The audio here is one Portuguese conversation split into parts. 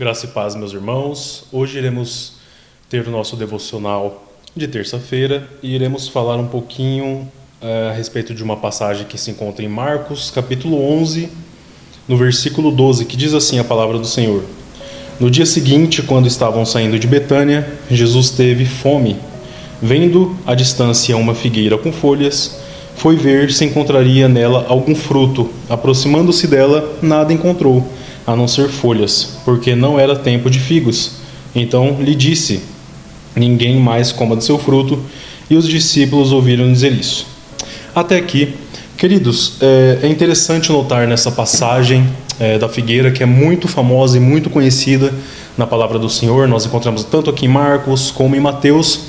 Graça e paz, meus irmãos. Hoje iremos ter o nosso devocional de terça-feira e iremos falar um pouquinho a respeito de uma passagem que se encontra em Marcos, capítulo 11, no versículo 12, que diz assim a palavra do Senhor. No dia seguinte, quando estavam saindo de Betânia, Jesus teve fome. Vendo à distância uma figueira com folhas, foi ver se encontraria nela algum fruto. Aproximando-se dela, nada encontrou, a não ser folhas, porque não era tempo de figos. Então lhe disse: ninguém mais coma do seu fruto. E os discípulos ouviram dizer isso. Até aqui, queridos, é interessante notar nessa passagem da figueira, que é muito famosa e muito conhecida na palavra do Senhor. Nós encontramos tanto aqui em Marcos como em Mateus.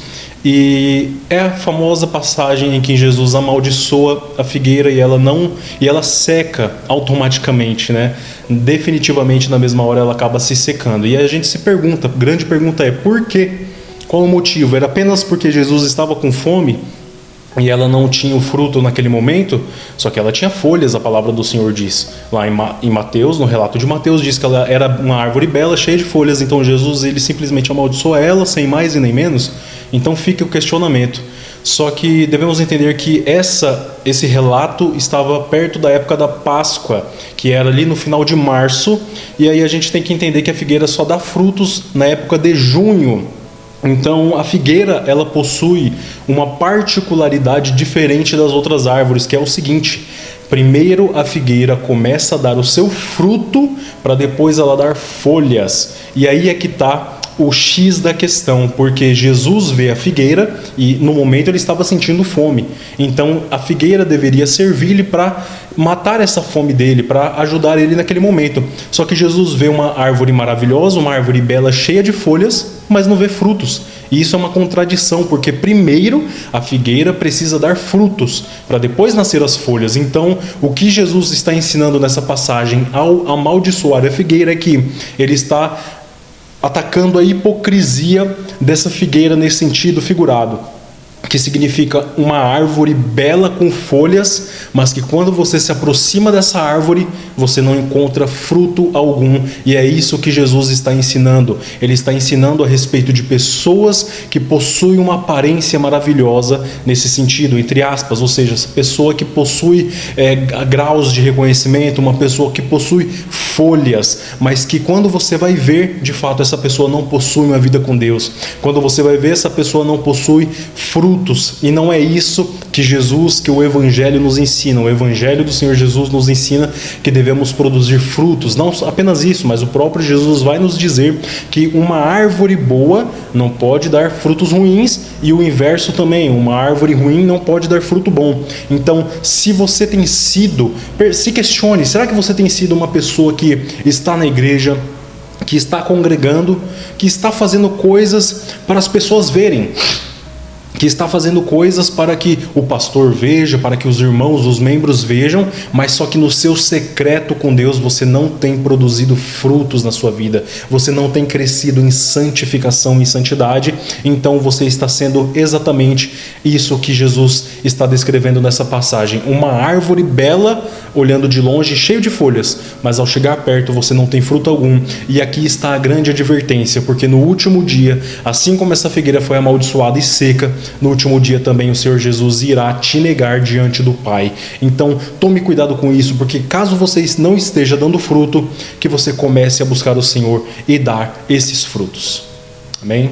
E é a famosa passagem em que Jesus amaldiçoa a figueira e ela seca automaticamente, né? Definitivamente na mesma hora ela acaba se secando. E a gente se pergunta, a grande pergunta é: por quê? Qual o motivo? Era apenas porque Jesus estava com fome e ela não tinha o fruto naquele momento? Só que ela tinha folhas, a palavra do Senhor diz. Lá em Mateus, no relato de Mateus, diz que ela era uma árvore bela, cheia de folhas. Então Jesus, ele simplesmente amaldiçoa ela, sem mais e nem menos. Então fica o questionamento. Só que devemos entender que esse relato estava perto da época da Páscoa, que era ali no final de março. E aí a gente tem que entender que a figueira só dá frutos na época de junho. Então a figueira, ela possui uma particularidade diferente das outras árvores, que é o seguinte: primeiro a figueira começa a dar o seu fruto para depois ela dar folhas. E aí é que está o X da questão, porque Jesus vê a figueira e no momento ele estava sentindo fome. Então a figueira deveria servir-lhe para matar essa fome dele, para ajudar ele naquele momento. Só que Jesus vê uma árvore maravilhosa, uma árvore bela, cheia de folhas, mas não vê frutos. E isso é uma contradição, porque primeiro a figueira precisa dar frutos, para depois nascer as folhas. Então o que Jesus está ensinando nessa passagem ao amaldiçoar a figueira é que ele está atacando a hipocrisia dessa figueira nesse sentido figurado, que significa uma árvore bela com folhas, mas que quando você se aproxima dessa árvore, você não encontra fruto algum. E é isso que Jesus está ensinando. Ele está ensinando a respeito de pessoas que possuem uma aparência maravilhosa nesse sentido, entre aspas, ou seja, essa pessoa que possui graus de reconhecimento, uma pessoa que possui folhas, mas que quando você vai ver, de fato, essa pessoa não possui uma vida com Deus. Quando você vai ver, essa pessoa não possui frutos. E não é isso que o Evangelho nos ensina. O Evangelho do Senhor Jesus nos ensina que devemos produzir frutos. Não apenas isso, mas o próprio Jesus vai nos dizer que uma árvore boa não pode dar frutos ruins, e o inverso também, uma árvore ruim não pode dar fruto bom. Então, se você tem sido, se questione, será que você tem sido uma pessoa que está na igreja, que está congregando, que está fazendo coisas para as pessoas verem, que está fazendo coisas para que o pastor veja, para que os irmãos, os membros vejam, mas só que no seu secreto com Deus você não tem produzido frutos na sua vida, você não tem crescido em santificação e santidade? Então você está sendo exatamente isso que Jesus está descrevendo nessa passagem: uma árvore bela, olhando de longe, cheio de folhas, mas ao chegar perto você não tem fruto algum. E aqui está a grande advertência, porque no último dia, assim como essa figueira foi amaldiçoada e seca, no último dia também o Senhor Jesus irá te negar diante do Pai. Então tome cuidado com isso, porque caso você não esteja dando fruto, que você comece a buscar o Senhor e dar esses frutos. Amém?